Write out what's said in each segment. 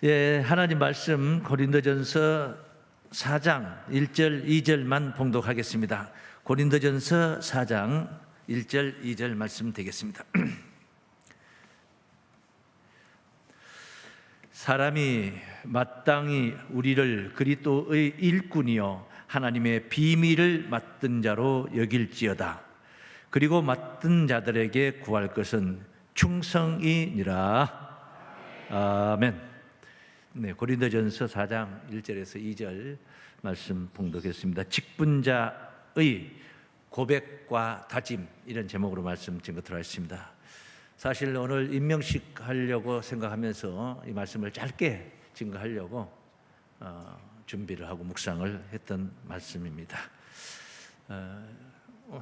예, 하나님 말씀 고린도전서 4장 1절 2절만 봉독하겠습니다. 고린도전서 4장 1절 2절 말씀 되겠습니다. 사람이 마땅히 우리를 그리스도의 일꾼이요 하나님의 비밀을 맡은 자로 여길지어다. 그리고 맡은 자들에게 구할 것은 충성이니라. 아멘. 네, 고린도전서 4장 1절에서 2절 말씀 봉독했습니다. 직분자의 고백과 다짐, 이런 제목으로 말씀 증거 들어있습니다. 사실 오늘 임명식 하려고 생각하면서 이 말씀을 짧게 증거하려고 준비를 하고 묵상을 했던 말씀입니다.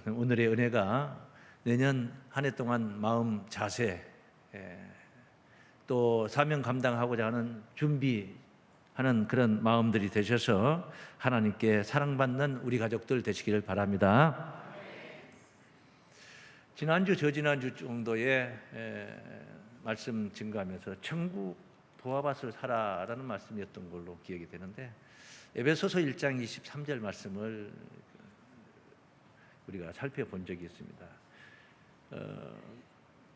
오늘의 은혜가 내년 한 해 동안 마음 자세, 또 사명 감당하고자 하는 준비하는 그런 마음들이 되셔서 하나님께 사랑받는 우리 가족들 되시기를 바랍니다. 지난주 저지난주 정도에 말씀 증거하면서 천국 보아밭을 사라라는 말씀이었던 걸로 기억이 되는데, 에베소서 1장 23절 말씀을 우리가 살펴본 적이 있습니다.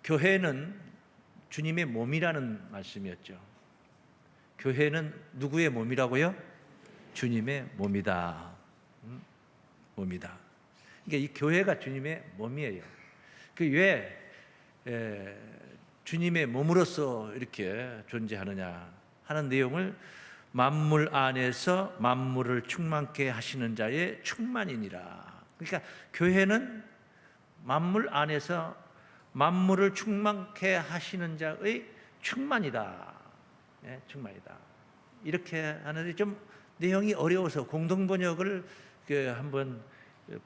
교회는 주님의 몸이라는 말씀이었죠. 교회는 누구의 몸이라고요? 주님의 몸이다. 몸이다. 그러니까 이 교회가 주님의 몸이에요. 왜 주님의 몸으로서 이렇게 존재하느냐 하는 내용을 만물 안에서 만물을 충만케 하시는 자의 충만이니라. 그러니까 교회는 만물 안에서 만물을 충만케 하시는 자의 충만이다. 네, 충만이다. 이렇게 하는데 좀 내용이 어려워서 공동번역을 한번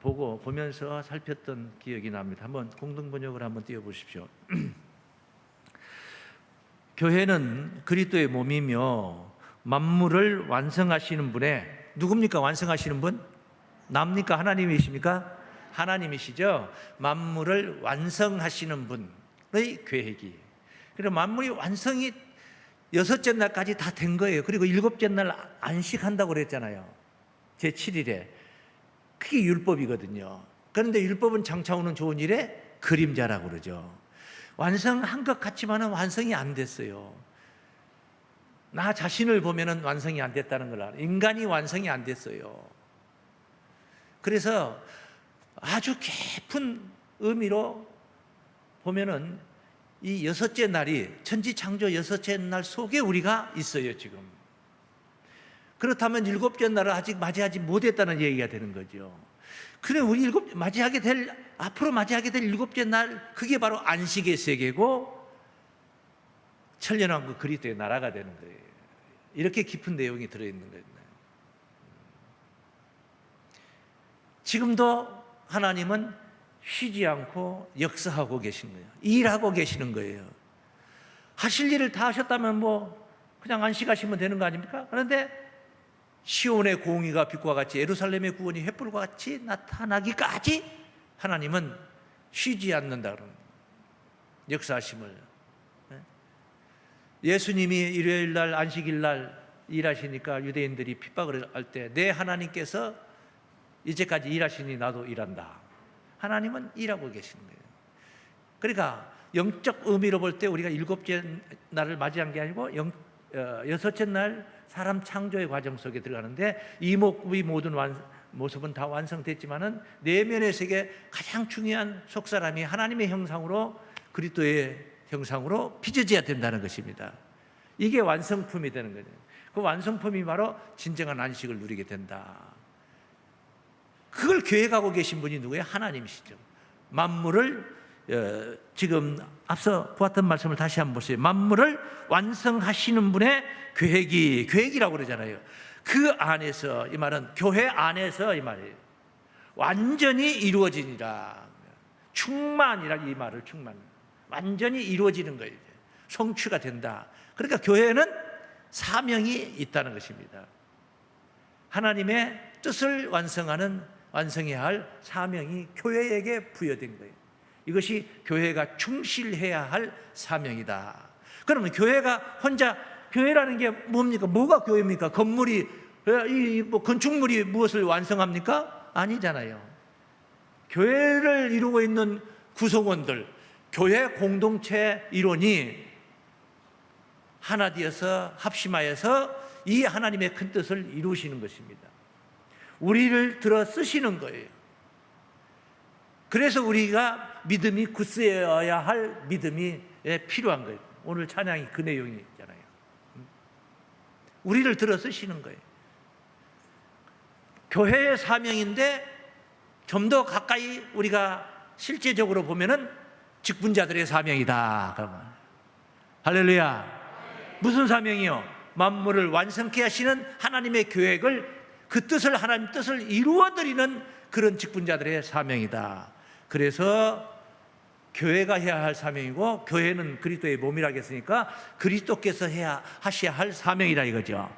보면서 살폈던 기억이 납니다. 한번 공동번역을 한번 띄워보십시오. 교회는 그리스도의 몸이며 만물을 완성하시는 분의, 누굽니까? 완성하시는 분? 남입니까? 하나님이십니까? 하나님이시죠. 만물을 완성하시는 분의 계획이. 그리고 만물이 완성이 6째 날까지 다 된 거예요. 그리고 7째 날 안식한다고 그랬잖아요. 제7일에. 그게 율법이거든요. 그런데 율법은 장차 오는 좋은 일의 그림자라고 그러죠. 완성한 것 같지만은 완성이 안 됐어요. 나 자신을 보면은 완성이 안 됐다는 걸 알아요. 인간이 완성이 안 됐어요. 그래서 아주 깊은 의미로 보면은 이 6째 날이 천지창조 6째 날 속에 우리가 있어요, 지금. 그렇다면 7째 날을 아직 맞이하지 못했다는 얘기가 되는 거죠. 그래, 우리 앞으로 맞이하게 될 7째 날, 그게 바로 안식의 세계고 천년왕국 그리스도의 나라가 되는 거예요. 이렇게 깊은 내용이 들어있는 거예요. 지금도 하나님은 쉬지 않고 역사하고 계신 거예요. 일하고 계시는 거예요. 하실 일을 다 하셨다면 그냥 안식하시면 되는 거 아닙니까? 그런데 시온의 공의가 빛과 같이 예루살렘의 구원이 횃불과 같이 나타나기까지 하나님은 쉬지 않는다 그러는 역사하심을. 예수님이 일요일 날 안식일 날 일하시니까 유대인들이 핍박을 할 때 내 하나님께서 이제까지 일하시니 나도 일한다. 하나님은 일하고 계시는 거예요. 그러니까 영적 의미로 볼 때 우리가 7째 날을 맞이한 게 아니고 6째 날 사람 창조의 과정 속에 들어가는데, 이목구비 모든 모습은 다 완성됐지만은 내면의 세계 가장 중요한 속사람이 하나님의 형상으로, 그리스도의 형상으로 빚어져야 된다는 것입니다. 이게 완성품이 되는 거죠. 그 완성품이 바로 진정한 안식을 누리게 된다. 그걸 계획하고 계신 분이 누구예요? 하나님이시죠. 만물을 지금 앞서 보았던 말씀을 다시 한번 보세요. 만물을 완성하시는 분의 계획이라고 그러잖아요. 그 안에서, 이 말은 교회 안에서 이 말이에요. 완전히 이루어지니라. 충만이라, 이 말을 충만. 완전히 이루어지는 거예요. 성취가 된다. 그러니까 교회는 사명이 있다는 것입니다. 하나님의 뜻을 완성해야 할 사명이 교회에게 부여된 거예요. 이것이 교회가 충실해야 할 사명이다. 그러면 교회가 혼자 교회라는 게 뭡니까? 뭐가 교회입니까? 건물이, 뭐 건축물이 무엇을 완성합니까? 아니잖아요. 교회를 이루고 있는 구성원들, 교회 공동체 일원이 하나 되어서 합심하여서 이 하나님의 큰 뜻을 이루시는 것입니다. 우리를 들어 쓰시는 거예요. 그래서 우리가 믿음이 굳세어야 할 믿음이 필요한 거예요. 오늘 찬양이 그 내용이잖아요. 우리를 들어 쓰시는 거예요. 교회의 사명인데 좀 더 가까이 우리가 실제적으로 보면은 직분자들의 사명이다. 그러면 할렐루야. 무슨 사명이요? 만물을 완성케 하시는 하나님의 계획을, 그 뜻을, 하나님 뜻을 이루어드리는 그런 직분자들의 사명이다. 그래서 교회가 해야 할 사명이고, 교회는 그리스도의 몸이라고 했으니까 그리스도께서 하셔야 할 사명이라 이거죠.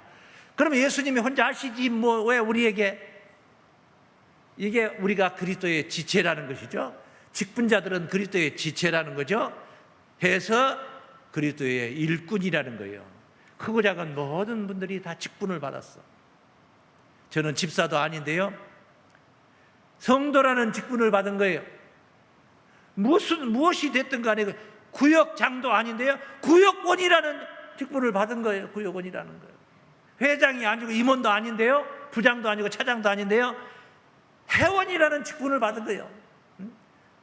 그러면 예수님이 혼자 하시지 뭐 왜 우리에게, 이게 우리가 그리스도의 지체라는 것이죠. 직분자들은 그리스도의 지체라는 거죠. 해서 그리스도의 일꾼이라는 거예요. 크고 작은 모든 분들이 다 직분을 받았어. 저는 집사도 아닌데요, 성도라는 직분을 받은 거예요. 무엇이 됐든 간에 구역장도 아닌데요, 구역원이라는 직분을 받은 거예요. 구역원이라는 거예요. 회장이 아니고 임원도 아닌데요, 부장도 아니고 차장도 아닌데요, 회원이라는 직분을 받은 거예요.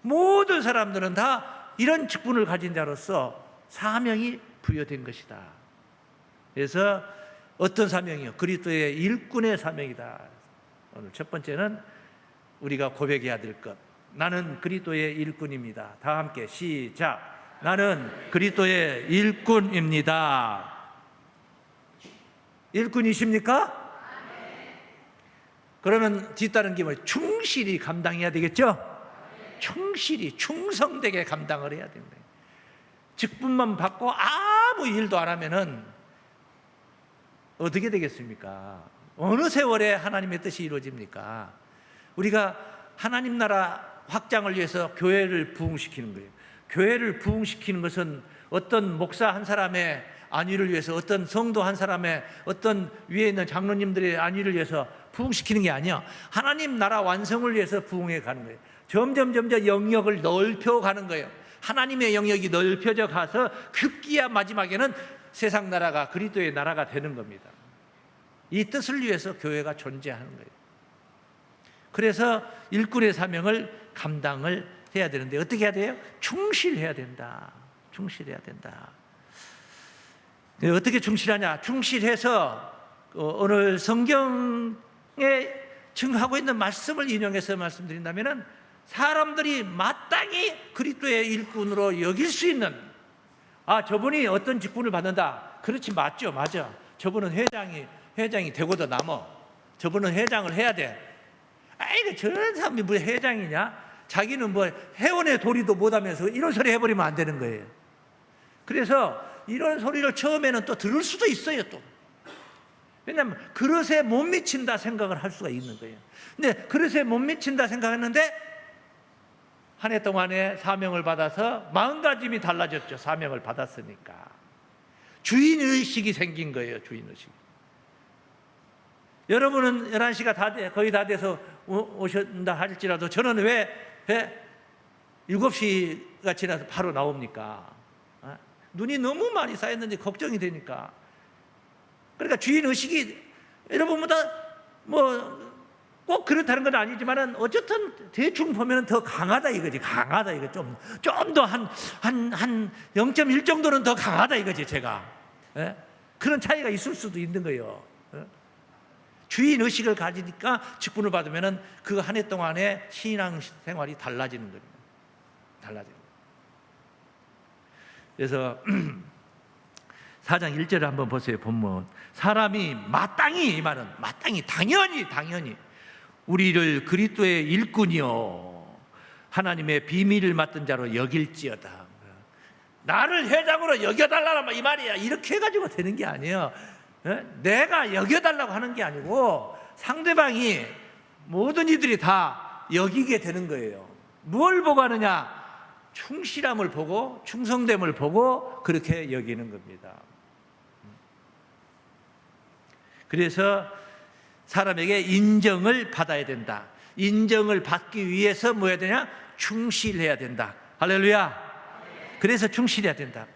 모든 사람들은 다 이런 직분을 가진 자로서 사명이 부여된 것이다. 그래서 어떤 사명이요? 그리스도의 일꾼의 사명이다. 오늘 첫 번째는 우리가 고백해야 될 것. 나는 그리스도의 일꾼입니다. 다 함께 시작. 나는 그리스도의 일꾼입니다. 일꾼이십니까? 그러면 뒤따른 게 뭐예요? 충실히 감당해야 되겠죠? 충실히, 충성되게 감당을 해야 됩니다. 직분만 받고 아무 일도 안 하면은 어떻게 되겠습니까? 어느 세월에 하나님의 뜻이 이루어집니까? 우리가 하나님 나라 확장을 위해서 교회를 부흥시키는 거예요. 교회를 부흥시키는 것은 어떤 목사 한 사람의 안위를 위해서, 어떤 성도 한 사람의, 어떤 위에 있는 장로님들의 안위를 위해서 부흥시키는 게 아니야. 하나님 나라 완성을 위해서 부흥해 가는 거예요. 점점 영역을 넓혀가는 거예요. 하나님의 영역이 넓혀져 가서 급기야 마지막에는 세상 나라가 그리스도의 나라가 되는 겁니다. 이 뜻을 위해서 교회가 존재하는 거예요. 그래서 일꾼의 사명을 감당을 해야 되는데 어떻게 해야 돼요? 충실해야 된다. 충실해야 된다. 어떻게 충실하냐? 충실해서 오늘 성경에 증하고 있는 말씀을 인용해서 말씀드린다면은, 사람들이 마땅히 그리스도의 일꾼으로 여길 수 있는, 저분이 어떤 직분을 받는다. 그렇지, 맞죠, 맞아. 저분은 회장이 되고도 남어. 저분은 회장을 해야 돼. 저런 사람이 뭐 회장이냐? 자기는 뭐 회원의 도리도 못하면서 이런 소리 해버리면 안 되는 거예요. 그래서 이런 소리를 처음에는 또 들을 수도 있어요, 또. 왜냐하면 그릇에 못 미친다 생각을 할 수가 있는 거예요. 근데 그릇에 못 미친다 생각했는데 한 해 동안에 사명을 받아서 마음가짐이 달라졌죠. 사명을 받았으니까. 주인의식이 생긴 거예요. 주인의식. 여러분은 11시가 거의 다 돼서 오신다 할지라도 저는 왜 7시가 지나서 바로 나옵니까? 눈이 너무 많이 쌓였는지 걱정이 되니까. 그러니까 주인의식이 여러분보다 뭐 꼭 그렇다는 건 아니지만은 어쨌든 대충 보면 더 강하다 이거지. 강하다 이거. 좀 더 한 0.1 정도는 더 강하다 이거지, 제가. 예? 그런 차이가 있을 수도 있는 거예요. 예? 주인의식을 가지니까 직분을 받으면은 그 한 해 동안의 신앙 생활이 달라지는 겁니다. 달라져요. 그래서 4장 1절을 한번 보세요. 본문. 사람이 마땅히, 이 말은 마땅히, 당연히 우리를 그리스도의 일꾼이요 하나님의 비밀을 맡은 자로 여길지어다. 나를 회장으로 여겨달라고 이 말이야. 이렇게 해가지고 되는 게 아니에요. 내가 여겨달라고 하는 게 아니고 상대방이, 모든 이들이 다 여기게 되는 거예요. 뭘 보고 하느냐? 충실함을 보고 충성됨을 보고 그렇게 여기는 겁니다. 그래서 사람에게 인정을 받아야 된다. 인정을 받기 위해서 뭐 해야 되냐? 충실해야 된다. 할렐루야. 그래서 충실해야 된다.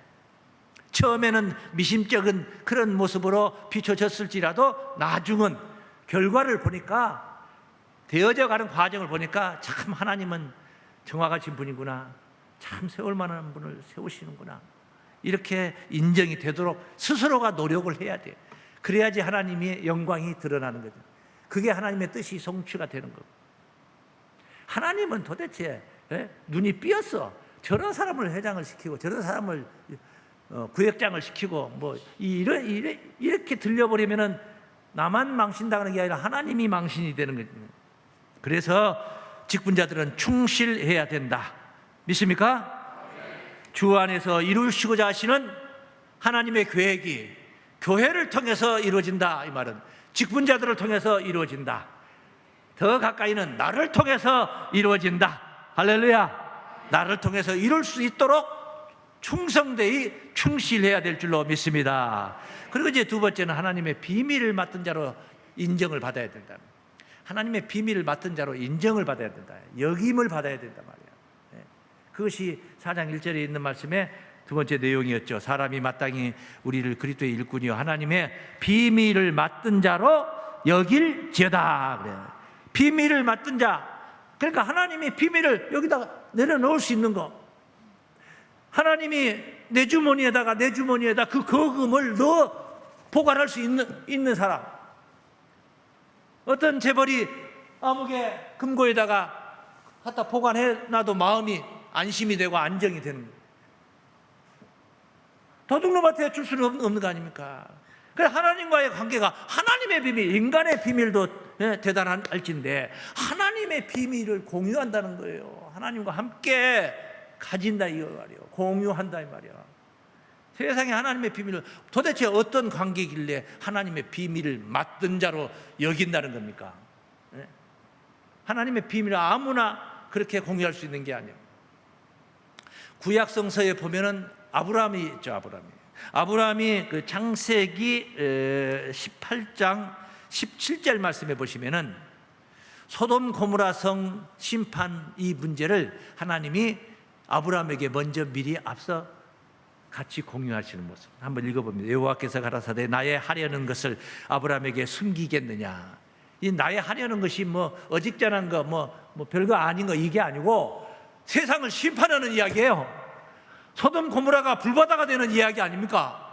처음에는 미심쩍은 그런 모습으로 비춰졌을지라도 나중은 결과를 보니까, 되어져 가는 과정을 보니까 참 하나님은 정확하신 분이구나, 참 세울 만한 분을 세우시는구나, 이렇게 인정이 되도록 스스로가 노력을 해야 돼. 그래야지 하나님의 영광이 드러나는 거죠. 그게 하나님의 뜻이 성취가 되는 거고. 하나님은 도대체 눈이 삐었어. 저런 사람을 회장을 시키고 저런 사람을 구역장을 시키고 뭐 이렇게 들려버리면은 나만 망신당하는 게 아니라 하나님이 망신이 되는 거죠. 그래서 직분자들은 충실해야 된다. 믿습니까? 주 안에서 이루시고자 하시는 하나님의 계획이 교회를 통해서 이루어진다. 이 말은 직분자들을 통해서 이루어진다. 더 가까이는 나를 통해서 이루어진다. 할렐루야. 나를 통해서 이룰 수 있도록 충성되이 충실해야 될 줄로 믿습니다. 그리고 이제 두 번째는 하나님의 비밀을 맡은 자로 인정을 받아야 된다. 하나님의 비밀을 맡은 자로 인정을 받아야 된다. 역임을 받아야 된단 말이야. 그것이 4장 1절에 있는 말씀의 두 번째 내용이었죠. 사람이 마땅히 우리를 그리스도의 일꾼이요 하나님의 비밀을 맡은 자로 여길지어다. 그래요. 비밀을 맡은 자. 그러니까 하나님이 비밀을 여기다가 내려놓을 수 있는 거. 하나님이 내 주머니에다 그 거금을 넣어 보관할 수 있는 사람. 어떤 재벌이 아무개 금고에다가 갖다 보관해놔도 마음이 안심이 되고 안정이 되는 거예요. 도둑놈한테 줄 수는 없는 거 아닙니까? 그래서 하나님과의 관계가, 하나님의 비밀, 인간의 비밀도 대단할진데 하나님의 비밀을 공유한다는 거예요. 하나님과 함께 가진다 이 말이에요. 공유한다 이 말이야. 세상에 하나님의 비밀을 도대체 어떤 관계길래 하나님의 비밀을 맡은 자로 여긴다는 겁니까? 하나님의 비밀을 아무나 그렇게 공유할 수 있는 게 아니에요. 구약성서에 보면은 아브라함이 있죠. 아브라함이 그 창세기 18장 17절 말씀에 보시면은 소돔 고모라 성 심판 이 문제를 하나님이 아브라함에게 먼저 미리 앞서 같이 공유하시는 모습 한번 읽어봅니다. 여호와께서 가라사대 나의 하려는 것을 아브라함에게 숨기겠느냐. 이 나의 하려는 것이 뭐 어직전한 거 뭐 별거 아닌 거 이게 아니고 세상을 심판하는 이야기예요. 소돔 고모라가 불바다가 되는 이야기 아닙니까?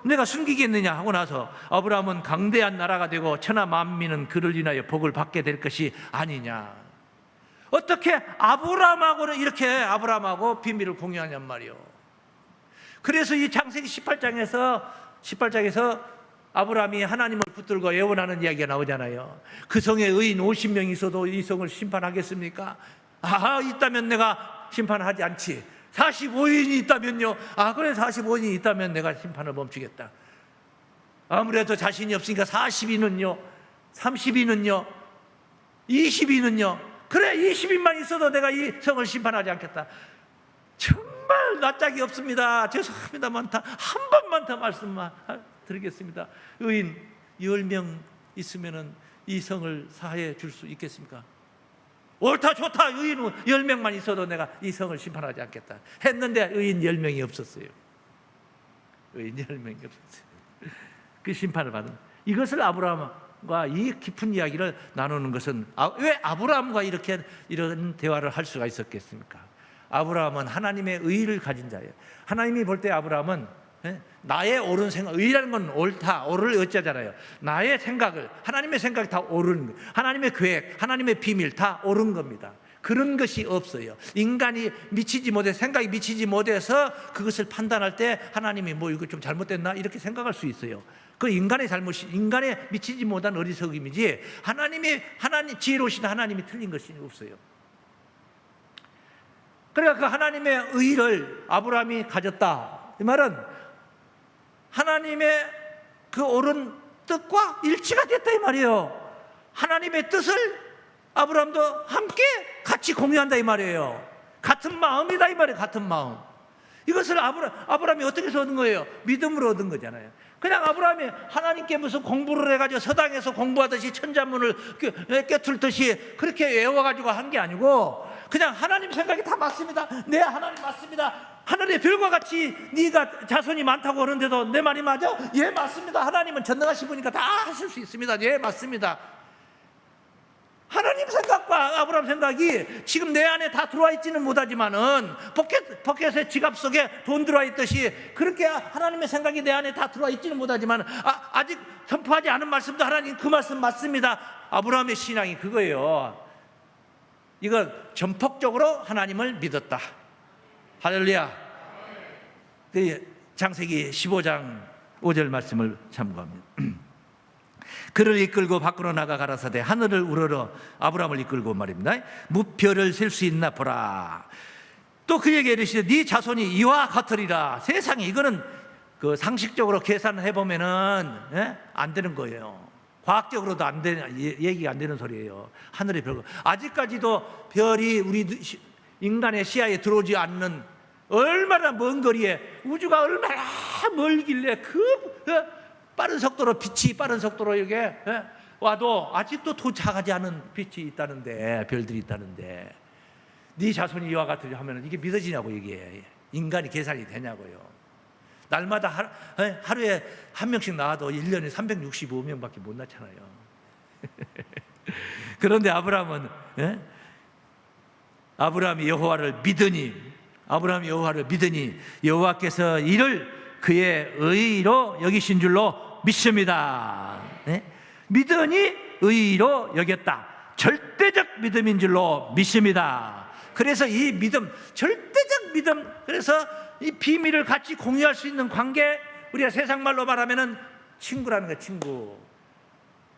내가 숨기겠느냐 하고 나서 아브라함은 강대한 나라가 되고 천하 만민은 그를 인하여 복을 받게 될 것이 아니냐. 어떻게 아브라함하고는 이렇게 아브라함하고 비밀을 공유하냔 말이요. 그래서 이 창세기 18장에서 아브라함이 하나님을 붙들고 예언하는 이야기가 나오잖아요. 그 성에 의인 50명 있어도 이 성을 심판하겠습니까? 있다면 내가 심판하지 않지. 45인이 있다면요. 그래 45인이 있다면 내가 심판을 멈추겠다. 아무래도 자신이 없으니까 40인은요, 30인은요, 20인은요. 그래 20인만 있어도 내가 이 성을 심판하지 않겠다. 정말 낯짝이 없습니다. 죄송합니다만 한 번만 더 말씀만 드리겠습니다. 의인 10명 있으면 이 성을 사해 줄 수 있겠습니까? 옳다 좋다 의인 10명만 있어도 내가 이 성을 심판하지 않겠다 했는데 의인 10명이 없었어요. 의인 10명이 없었어요. 그 심판을 받은 이것을 아브라함과 이 깊은 이야기를 나누는 것은 왜 아브라함과 이런 대화를 할 수가 있었겠습니까? 아브라함은 하나님의 의를 가진 자예요. 하나님이 볼 때 아브라함은 나의 옳은 생각, 의라는 건 옳다, 옳을 어쩌잖아요. 나의 생각을, 하나님의 생각이 다 옳은 거예요. 하나님의 계획, 하나님의 비밀 다 옳은 겁니다. 그런 것이 없어요. 인간이 생각이 미치지 못해서 그것을 판단할 때 하나님이 이거 좀 잘못됐나? 이렇게 생각할 수 있어요. 그 인간의 잘못이, 인간의 미치지 못한 어리석음이지 하나님 지혜로우신 하나님이 틀린 것이 없어요. 그러니까 그 하나님의 의를 아브라함이 가졌다. 이 말은 하나님의 그 옳은 뜻과 일치가 됐다 이 말이에요. 하나님의 뜻을 아브라함도 함께 같이 공유한다 이 말이에요. 같은 마음이다 이 말이에요. 같은 마음. 이것을 아브라함이 어떻게 해서 얻은 거예요? 믿음으로 얻은 거잖아요. 그냥 아브라함이 하나님께 무슨 공부를 해가지고 서당에서 공부하듯이 천자문을 깨틀듯이 그렇게 외워가지고 한 게 아니고, 그냥 하나님 생각이 다 맞습니다. 네, 하나님 맞습니다. 하늘의 별과 같이 네가 자손이 많다고 하는데도 내 말이 맞아? 예, 맞습니다. 하나님은 전능하신 분이니까 다 하실 수 있습니다. 예, 맞습니다. 하나님 생각과 아브라함 생각이 지금 내 안에 다 들어와 있지는 못하지만은 포켓의 지갑 속에 돈 들어와 있듯이 그렇게 하나님의 생각이 내 안에 다 들어와 있지는 못하지만 아직 선포하지 않은 말씀도 하나님 그 말씀 맞습니다. 아브라함의 신앙이 그거예요. 이거 전폭적으로 하나님을 믿었다. 할렐루야. 창세기 15장 5절 말씀을 참고합니다. 그를 이끌고 밖으로 나가 가라사대 하늘을 우러러 아브라함을 이끌고 말입니다. 무표를 셀 수 있나 보라. 또 그에게 이르시되 네 자손이 이와 같으리라. 세상에 이거는 그 상식적으로 계산해 보면은 안 되는 거예요. 과학적으로도 안 되는 얘기가 안 되는 소리예요. 하늘의 별, 아직까지도 별이 우리 인간의 시야에 들어오지 않는 얼마나 먼 거리에, 우주가 얼마나 멀길래 빠른 속도로 빛이 빠른 속도로 이게 와도 아직도 도착하지 않은 빛이 있다는데, 별들이 있다는데, 네 자손이 이와 같으리 하면 이게 믿어지냐고. 이게 인간이 계산이 되냐고요. 날마다 하루에 한 명씩 나와도 1년에 365명밖에 못 낳잖아요. 그런데 아브라함이 여호와를 믿으니 여호와께서 이를 그의 의로 여기신 줄로 믿습니다. 믿으니 의로 여겼다. 절대적 믿음인 줄로 믿습니다. 그래서 이 믿음, 절대적 믿음, 그래서 이 비밀을 같이 공유할 수 있는 관계, 우리가 세상 말로 말하면은 친구라는 거예요. 친구.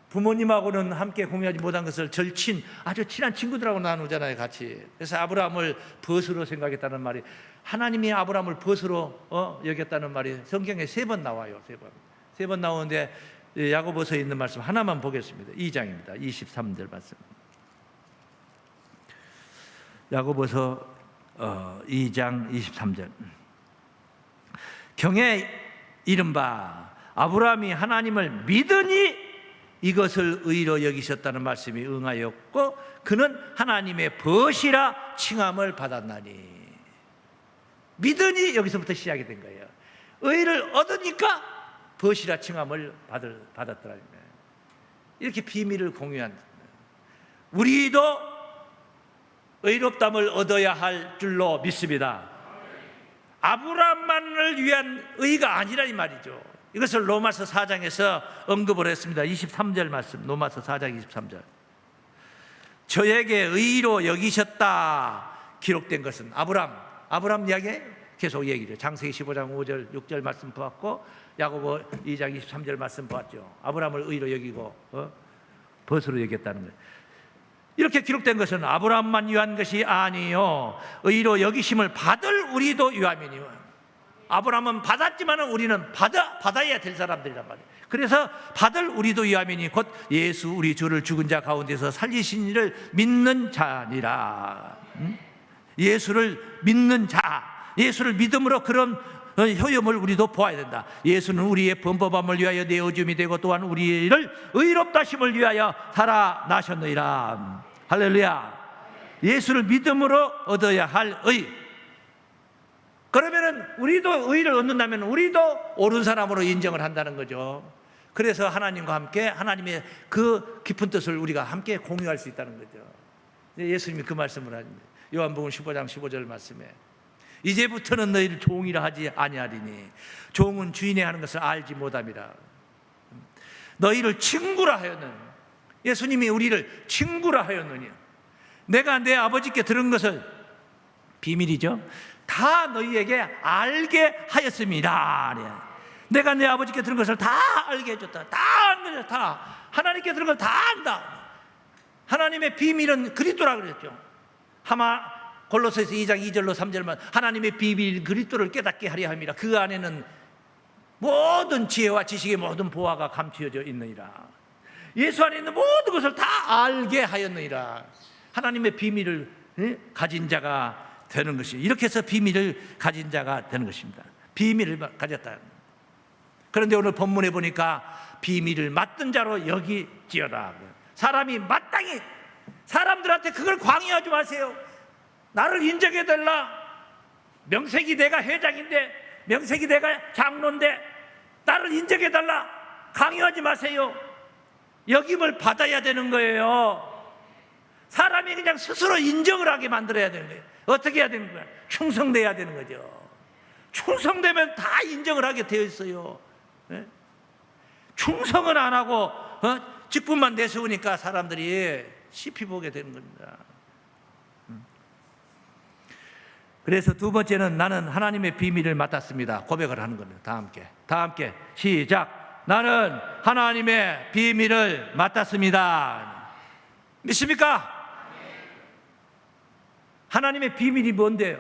부모님하고는 함께 공유하지 못한 것을 절친, 아주 친한 친구들하고 나누잖아요, 같이. 그래서 아브라함을 벗으로 생각했다는 말이, 하나님이 아브라함을 벗으로 여겼다는 말이 성경에 3번 나와요. 3번 나오는데 야고보서에 있는 말씀 하나만 보겠습니다. 2장입니다. 23절 말씀. 야고보서 2장 23절. 경에 이른바 아브라함이 하나님을 믿으니 이것을 의로 여기셨다는 말씀이 응하였고 그는 하나님의 벗이라 칭함을 받았나니. 믿으니 여기서부터 시작이 된 거예요. 의를 얻으니까 벗이라 칭함을 받았더라. 이렇게 비밀을 공유한, 우리도 의롭담을 얻어야 할 줄로 믿습니다. 아브라함만을 위한 의가 아니라 이 말이죠. 이것을 로마서 4장에서 언급을 했습니다. 23절 말씀, 로마서 4장 23절. 저에게 의로 여기셨다 기록된 것은 아브라함 이야기에 계속 얘기를, 창세기 15장 5절 6절 말씀 보았고 야고보 2장 23절 말씀 보았죠. 아브라함을 의로 여기고 벗으로 여겼다는 거예요. 이렇게 기록된 것은 아브라함만 위한 것이 아니요 의로 여기심을 받을 우리도 위함이니와. 아브라함은 받았지만 우리는 받아야 될 사람들이란 말이에요. 그래서 받을 우리도 위함이니 곧 예수 우리 주를 죽은 자 가운데서 살리신 이를 믿는 자니라. 예수를 믿는 자, 예수를 믿음으로 그런 효염을 우리도 보아야 된다. 예수는 우리의 범법함을 위하여 내어줌이 되고 또한 우리를 의롭다 하심을 위하여 살아나셨느니라. 할렐루야. 예수를 믿음으로 얻어야 할 의. 그러면은 우리도 의를 얻는다면 우리도 옳은 사람으로 인정을 한다는 거죠. 그래서 하나님과 함께 하나님의 그 깊은 뜻을 우리가 함께 공유할 수 있다는 거죠. 예수님이 그 말씀을 하십니다. 요한복음 15장 15절 말씀에 이제부터는 너희를 종이라 하지 아니하리니 종은 주인이 하는 것을 알지 못함이라. 너희를 친구라 하였느니, 예수님이 우리를 친구라 하였느니, 내가 내 아버지께 들은 것을, 비밀이죠, 다 너희에게 알게 하였습니다. 내가 내 아버지께 들은 것을 다 알게 해줬다. 다 하나님께 들은 걸 다 안다. 하나님의 비밀은 그리스도라 그랬죠. 골로새서 2장 2절로 3절만 하나님의 비밀 그리스도를 깨닫게 하려 함이라. 그 안에는 모든 지혜와 지식의 모든 보화가 감추어져 있느니라. 예수 안에 있는 모든 것을 다 알게 하였느니라. 하나님의 비밀을 가진 자가 되는 것이에요. 이렇게 해서 비밀을 가진 자가 되는 것입니다. 비밀을 가졌다. 그런데 오늘 본문에 보니까 비밀을 맡은 자로 여기지어라. 사람이 마땅히, 사람들한테 그걸 강요하지 마세요. 나를 인정해달라. 명색이 내가 회장인데, 명색이 내가 장로인데 나를 인정해달라. 강요하지 마세요. 여김을 받아야 되는 거예요. 사람이 그냥 스스로 인정을 하게 만들어야 되는 거예요. 어떻게 해야 되는 거야? 충성돼야 되는 거죠. 충성되면 다 인정을 하게 되어 있어요. 네? 충성은 안 하고 직분만 내세우니까 사람들이 시피 보게 되는 겁니다. 그래서 두 번째는 나는 하나님의 비밀을 맡았습니다. 고백을 하는 겁니다. 다 함께 시작. 나는 하나님의 비밀을 맡았습니다. 믿습니까? 하나님의 비밀이 뭔데요?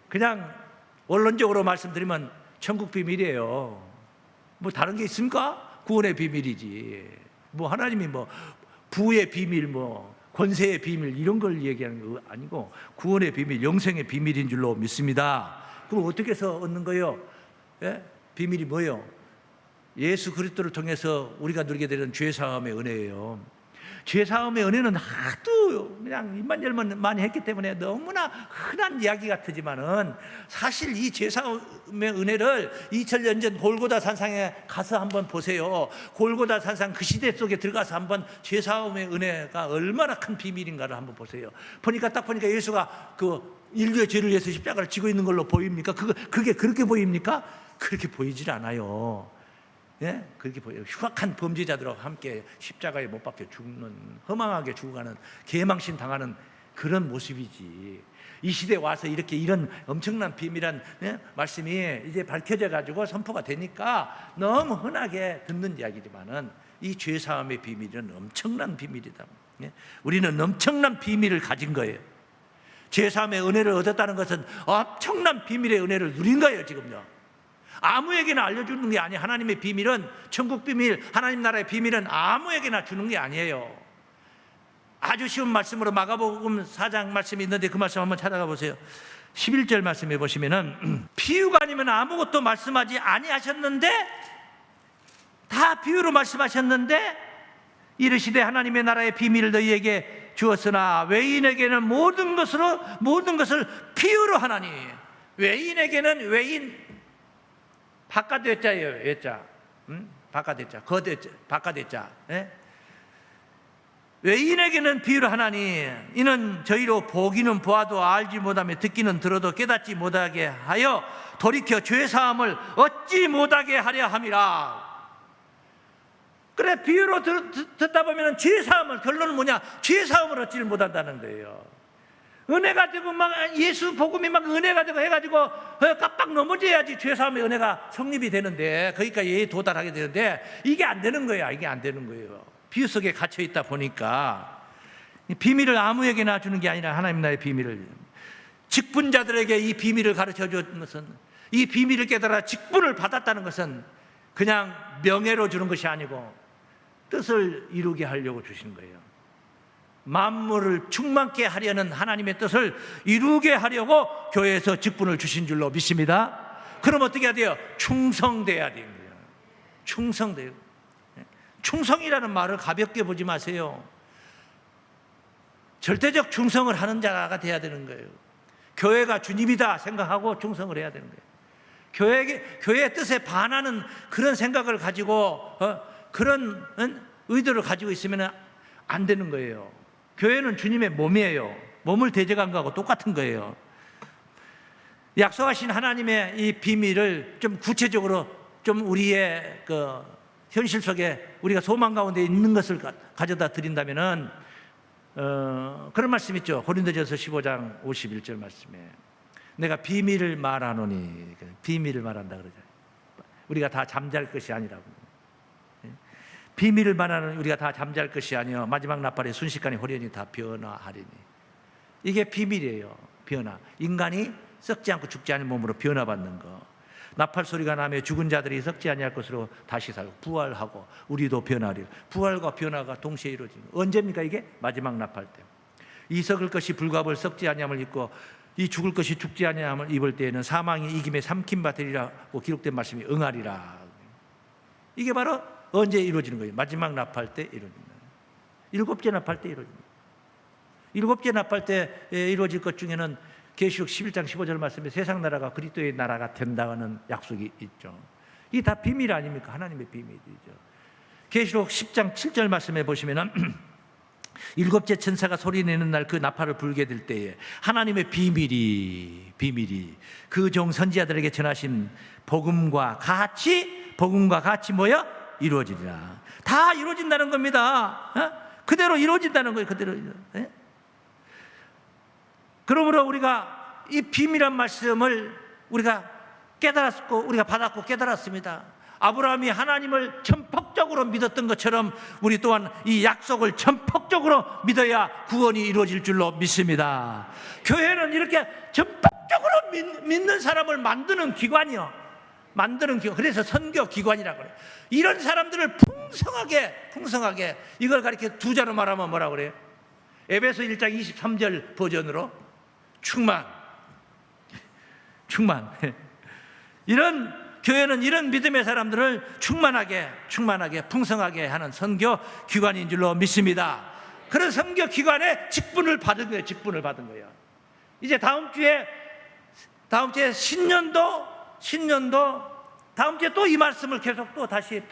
그냥 원론적으로 말씀드리면 천국 비밀이에요. 뭐 다른 게 있습니까? 구원의 비밀이지. 뭐 하나님이 뭐 부의 비밀, 뭐 권세의 비밀 이런 걸 얘기하는 거 아니고 구원의 비밀, 영생의 비밀인 줄로 믿습니다. 그럼 어떻게 해서 얻는 거예요? 예? 비밀이 뭐예요? 예수 그리스도를 통해서 우리가 누리게 되는 죄사함의 은혜예요. 죄사함의 은혜는 하도 그냥 입만 열면 많이 했기 때문에 너무나 흔한 이야기 같지만은 사실 이 죄사함의 은혜를 2000년 전 골고다 산상에 가서 한번 보세요. 골고다 산상 그 시대 속에 들어가서 한번 죄사함의 은혜가 얼마나 큰 비밀인가를 한번 보세요. 딱 보니까 예수가 그 인류의 죄를 위해서 십자가를 지고 있는 걸로 보입니까? 그게 그렇게 보입니까? 그렇게 보이질 않아요. 예? 그렇게 보여요. 흉악한 범죄자들하고 함께 십자가에 못 박혀 죽는, 허망하게 죽어가는, 개망신 당하는 그런 모습이지. 이 시대에 와서 이렇게 이런 엄청난 비밀한 말씀이 이제 밝혀져 가지고 선포가 되니까 너무 흔하게 듣는 이야기지만은 이 죄사함의 비밀은 엄청난 비밀이다. 우리는 엄청난 비밀을 가진 거예요. 죄사함의 은혜를 얻었다는 것은 엄청난 비밀의 은혜를 누린 거예요, 지금요. 아무에게나 알려주는 게 아니에요. 하나님의 비밀은, 천국 비밀, 하나님 나라의 비밀은 아무에게나 주는 게 아니에요. 아주 쉬운 말씀으로 마가복음 4장 말씀이 있는데 그 말씀 한번 찾아가 보세요. 11절 말씀해 보시면은 비유가 아니면 아무것도 말씀하지 아니하셨는데, 다 비유로 말씀하셨는데 이르시되 하나님의 나라의 비밀을 너희에게 주었으나 외인에게는 모든 것을 비유로 하나니. 외인에게는 외인 바깥 대자예요. 예자. 바깥 대자. 거대자. 바깥 대자. 예? 외인에게는 비유로 하나니 이는 저희로 보기는 보아도 알지 못하며 듣기는 들어도 깨닫지 못하게 하여 돌이켜 죄 사함을 얻지 못하게 하려 함이라. 그래, 비유로 듣다 보면 죄 사함을, 결론은 뭐냐? 죄 사함을 얻지를 못한다는 거예요. 은혜가 되고 막 예수 복음이 막 은혜가 되고 해가지고 깜빡 넘어져야지 죄사함의 은혜가 성립이 되는데, 거기까지 도달하게 되는데 이게 안 되는 거야. 이게 안 되는 거예요. 비유 속에 갇혀 있다 보니까. 비밀을 아무에게나 주는 게 아니라 하나님 나라의 비밀을, 직분자들에게 이 비밀을 가르쳐 준 것은, 이 비밀을 깨달아 직분을 받았다는 것은 그냥 명예로 주는 것이 아니고 뜻을 이루게 하려고 주시는 거예요. 만물을 충만케 하려는 하나님의 뜻을 이루게 하려고 교회에서 직분을 주신 줄로 믿습니다. 그럼 어떻게 해야 돼요? 충성돼야 되는 거예요. 충성돼요. 충성이라는 말을 가볍게 보지 마세요. 절대적 충성을 하는 자가 돼야 되는 거예요. 교회가 주님이다 생각하고 충성을 해야 되는 거예요. 교회의 뜻에 반하는 그런 생각을 가지고 그런 의도를 가지고 있으면 안 되는 거예요. 교회는 주님의 몸이에요. 몸을 대적한 거하고 똑같은 거예요. 약속하신 하나님의 이 비밀을 좀 구체적으로 좀 우리의 그 현실 속에 우리가 소망 가운데 있는 것을 가져다 드린다면은 그런 말씀 있죠. 고린도전서 15장 51절 말씀에 내가 비밀을 말하노니, 비밀을 말한다 그러잖아요. 우리가 다 잠잘 것이 아니라고. 비밀을 말하는 우리가 다 잠잘 것이 아니요 마지막 나팔에 순식간에 호련히 다 변화하리니. 이게 비밀이에요. 변화. 인간이 썩지 않고 죽지 않은 몸으로 변화받는 거. 나팔 소리가 나며 죽은 자들이 썩지 아니할 것으로 다시 살고 부활하고 우리도 변화하리라. 부활과 변화가 동시에 이루어지는 거. 언제입니까 이게? 마지막 나팔 때. 이 썩을 것이 불갑을 썩지 아니함을 입고 이 죽을 것이 죽지 아니함을 입을 때에는 사망이 이김에 삼킨 바되리라고 기록된 말씀이 응하리라. 이게 바로 언제 이루어지는 거예요? 마지막 납할 때 이루어집니다. 일곱째 납할 때 이루어집니다. 일곱째 납할 때 이루어질 것 중에는 계시록 11장 15절 말씀에 세상 나라가 그리스도의 나라가 된다는 약속이 있죠. 이게 다 비밀 아닙니까? 하나님의 비밀이죠. 계시록 10장 7절 말씀에 보시면은 일곱째 천사가 소리내는 날 그 나팔을 불게 될 때에 하나님의 비밀이 그 종 선지자들에게 전하신 복음과 같이 뭐야? 이루어지리라. 다 이루어진다는 겁니다. 그대로 이루어진다는 거예요. 그대로. 그러므로 우리가 이 비밀한 말씀을 우리가 깨달았고 우리가 받았고 깨달았습니다. 아브라함이 하나님을 전폭적으로 믿었던 것처럼 우리 또한 이 약속을 전폭적으로 믿어야 구원이 이루어질 줄로 믿습니다. 교회는 이렇게 전폭적으로 믿는 사람을 만드는 기관이요. 그래서 선교기관이라고 그래요. 이런 사람들을 풍성하게 이걸 가리켜 두 자로 말하면 뭐라고 그래요? 에베소 1장 23절 버전으로 충만. 이런 교회는 이런 믿음의 사람들을 충만하게 풍성하게 하는 선교 기관인 줄로 믿습니다. 그런 선교 기관에 직분을 받은 거예요. 이제 다음 주에 신년도 다음 주에 또 이 말씀을 계속 또 다시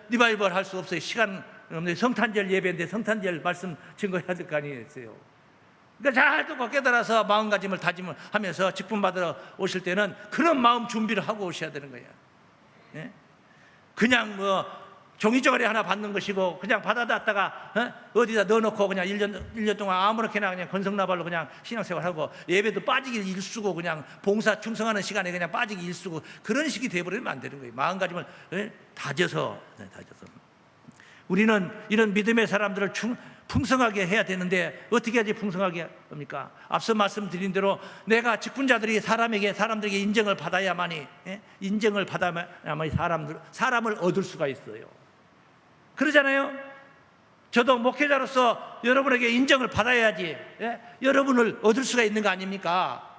리바이벌 할 수 없어요. 시간 없네. 성탄절 예배인데 성탄절 말씀 증거해야 될 거 아니겠어요? 그러니까 잘 듣고 깨달아서 마음가짐을 다짐을 하면서 직분 받으러 오실 때는 그런 마음 준비를 하고 오셔야 되는 거예요. 그냥 종이조각이 하나 받는 것이고 그냥 받아놨다가 어디다 넣어놓고 그냥 1년 동안 아무렇게나 그냥 건성나발로 그냥 신앙생활하고 예배도 빠지기 일쓰고 그냥 봉사 충성하는 시간에 그냥 빠지기 일쓰고 그런 식이 돼버리면 안 되는 거예요. 마음가짐을 다져서 우리는 이런 믿음의 사람들을 풍성하게 해야 되는데 어떻게 해야지 풍성하게 합니까? 앞서 말씀드린 대로 내가 직분자들이 사람들에게 인정을 받아야만이 사람을 얻을 수가 있어요. 그러잖아요. 저도 목회자로서 여러분에게 인정을 받아야지 여러분을 얻을 수가 있는 거 아닙니까?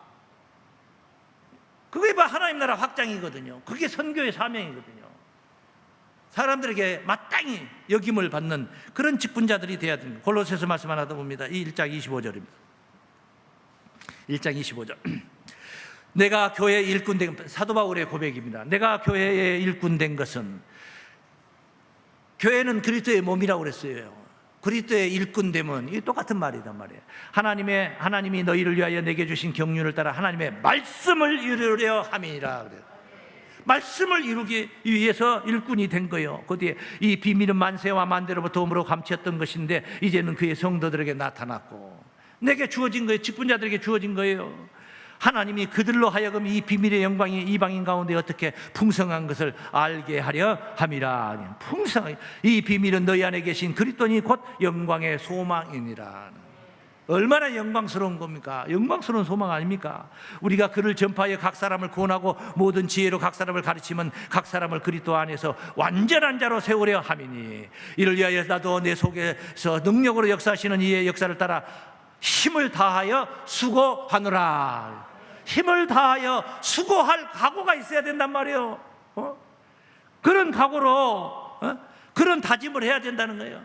그게 바로 하나님 나라 확장이거든요. 그게 선교의 사명이거든요. 사람들에게 마땅히 여김을 받는 그런 직분자들이 돼야 됩니다. 골로새서 말씀 하나 더 봅니다. 이 1장 25절입니다. 1장 25절. 내가 교회의 일꾼 된 사도 바울의 고백입니다. 내가 교회의 일꾼 된 것은 교회는 그리스도의 몸이라고 그랬어요. 그리스도의 일꾼됨은 이 똑같은 말이란 말이에요. 하나님이 너희를 위하여 내게 주신 경륜을 따라 하나님의 말씀을 이루려 함이라 그래요. 말씀을 이루기 위해서 일꾼이 된 거예요. 그 뒤에 이 비밀은 만세와 만대로부터 오므로 감추었던 것인데 이제는 그의 성도들에게 나타났고 내게 주어진 거예요. 직분자들에게 주어진 거예요. 하나님이 그들로 하여금 이 비밀의 영광이 이방인 가운데 어떻게 풍성한 것을 알게 하려 함이라. 풍성하게 이 비밀은 너희 안에 계신 그리스도니 곧 영광의 소망이니라. 얼마나 영광스러운 겁니까? 영광스러운 소망 아닙니까? 우리가 그를 전파하여 각 사람을 구원하고 모든 지혜로 각 사람을 가르치면 각 사람을 그리스도 안에서 완전한 자로 세우려 함이니 이를 위하여 나도 내 속에서 능력으로 역사하시는 이의 역사를 따라 힘을 다하여 수고하노라. 힘을 다하여 수고할 각오가 있어야 된단 말이에요. 그런 각오로 그런 다짐을 해야 된다는 거예요.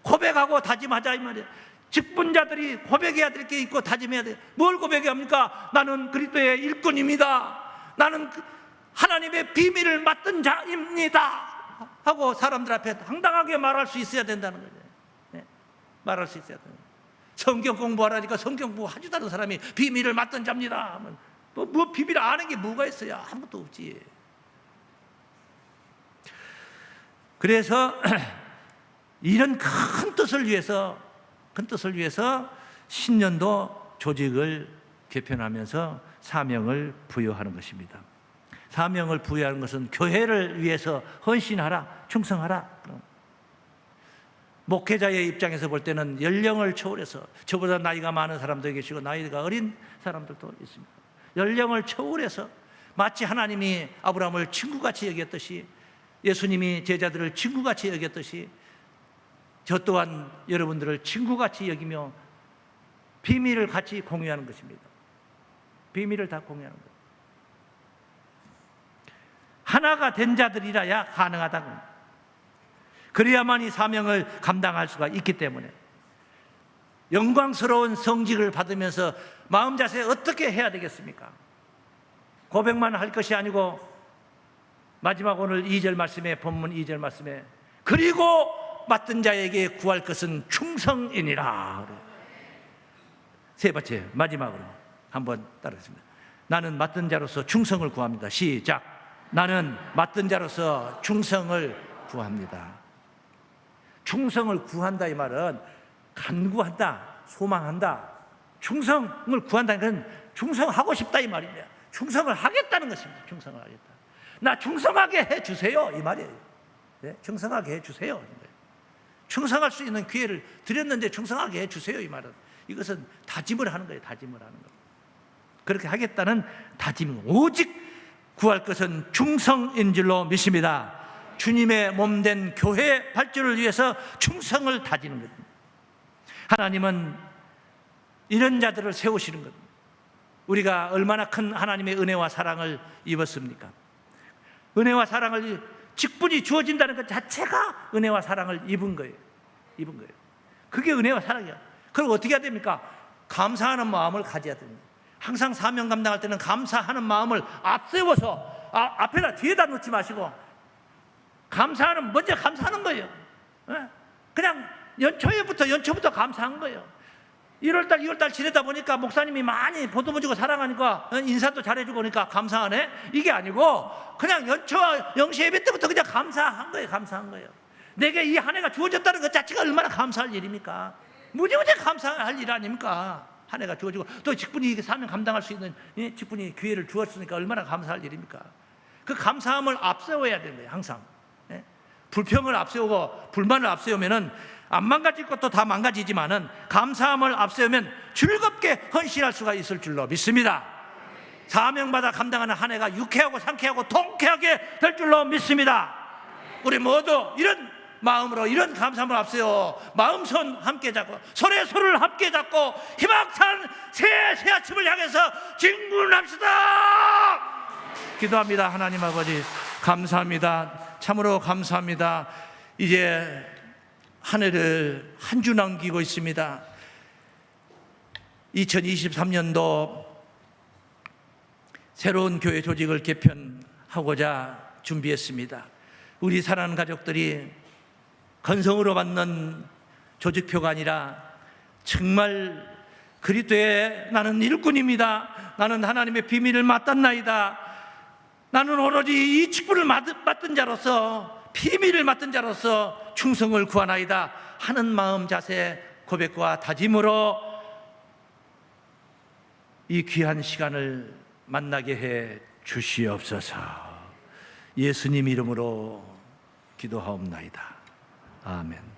고백하고 다짐하자 이 말이에요. 직분자들이 고백해야 될 게 있고 다짐해야 돼요. 뭘 고백합니까? 나는 그리스도의 일꾼입니다. 나는 하나님의 비밀을 맡은 자입니다 하고 사람들 앞에 당당하게 말할 수 있어야 된다는 거예요. 말할 수 있어야 돼요. 성경 공부하라니까 성경 공부 하지도 않은 사람이 비밀을 맡은 자입니다. 뭐 비밀 아는 게 뭐가 있어요? 아무것도 없지. 그래서 이런 큰 뜻을 위해서 신년도 조직을 개편하면서 사명을 부여하는 것입니다. 사명을 부여하는 것은 교회를 위해서 헌신하라, 충성하라. 목회자의 입장에서 볼 때는 연령을 초월해서 저보다 나이가 많은 사람도 계시고 나이가 어린 사람들도 있습니다. 연령을 초월해서 마치 하나님이 아브라함을 친구같이 여겼듯이 예수님이 제자들을 친구같이 여겼듯이 저 또한 여러분들을 친구같이 여기며 비밀을 같이 공유하는 것입니다. 비밀을 다 공유하는 것. 하나가 된 자들이라야 가능하다고. 그래야만 이 사명을 감당할 수가 있기 때문에 영광스러운 성직을 받으면서 마음 자세 어떻게 해야 되겠습니까? 고백만 할 것이 아니고 마지막 오늘 2절 말씀에, 본문 2절 말씀에, 그리고 맡은 자에게 구할 것은 충성이니라. 세 번째, 마지막으로 한번 따라하겠습니다. 나는 맡은 자로서 충성을 구합니다. 시작. 나는 맡은 자로서 충성을 구합니다. 충성을 구한다 이 말은 간구한다, 소망한다. 충성을 구한다는 건 충성하고 싶다 이 말입니다. 충성을 하겠다는 것입니다. 충성을 하겠다. 나 충성하게 해주세요 이 말이에요. 네? 충성하게 해주세요. 충성할 수 있는 기회를 드렸는데 충성하게 해주세요 이 말은, 이것은 다짐을 하는 거예요. 다짐을 하는 거예요. 그렇게 하겠다는 다짐. 오직 구할 것은 충성인 줄로 믿습니다. 주님의 몸된 교회 발전을 위해서 충성을 다지는 겁니다. 하나님은 이런 자들을 세우시는 겁니다. 우리가 얼마나 큰 하나님의 은혜와 사랑을 입었습니까? 은혜와 사랑을 직분이 주어진다는 것 자체가 은혜와 사랑을 입은 거예요. 입은 거예요. 그게 은혜와 사랑이야. 그리고 어떻게 해야 됩니까? 감사하는 마음을 가져야 됩니다. 항상 사명 감당할 때는 감사하는 마음을 앞세워서 앞에다 뒤에다 놓지 마시고 먼저 감사하는 거예요. 그냥 연초부터 감사한 거예요. 1월달, 2월달 지내다 보니까 목사님이 많이 보듬어주고 사랑하니까 인사도 잘해주고 그러니까 감사하네? 이게 아니고 그냥 영시 예배 때부터 그냥 감사한 거예요. 감사한 거예요. 내게 이 한 해가 주어졌다는 것 자체가 얼마나 감사할 일입니까? 무지무지 감사할 일 아닙니까? 한 해가 주어지고 또 직분이 사명 감당할 수 있는 직분이 기회를 주었으니까 얼마나 감사할 일입니까? 그 감사함을 앞세워야 되는 거예요. 항상 불평을 앞세우고 불만을 앞세우면은 안 망가질 것도 다 망가지지만은 감사함을 앞세우면 즐겁게 헌신할 수가 있을 줄로 믿습니다. 사명받아 감당하는 한 해가 유쾌하고 상쾌하고 통쾌하게 될 줄로 믿습니다. 우리 모두 이런 마음으로 이런 감사함을 앞세워 마음손 함께 잡고 손에 손을 함께 잡고 희망찬 새 아침을 향해서 진군합시다. 기도합니다. 하나님 아버지 감사합니다. 참으로 감사합니다. 이제 한 해를 한 주 남기고 있습니다. 2023년도 새로운 교회 조직을 개편하고자 준비했습니다. 우리 사랑하는 가족들이 건성으로 받는 조직표가 아니라 정말 그리스도의 나는 일꾼입니다. 나는 하나님의 비밀을 맡았나이다. 나는 오로지 이 직분을 맡은 자로서 비밀을 맡은 자로서 충성을 구하나이다 하는 마음 자세 고백과 다짐으로 이 귀한 시간을 만나게 해 주시옵소서. 예수님 이름으로 기도하옵나이다. 아멘.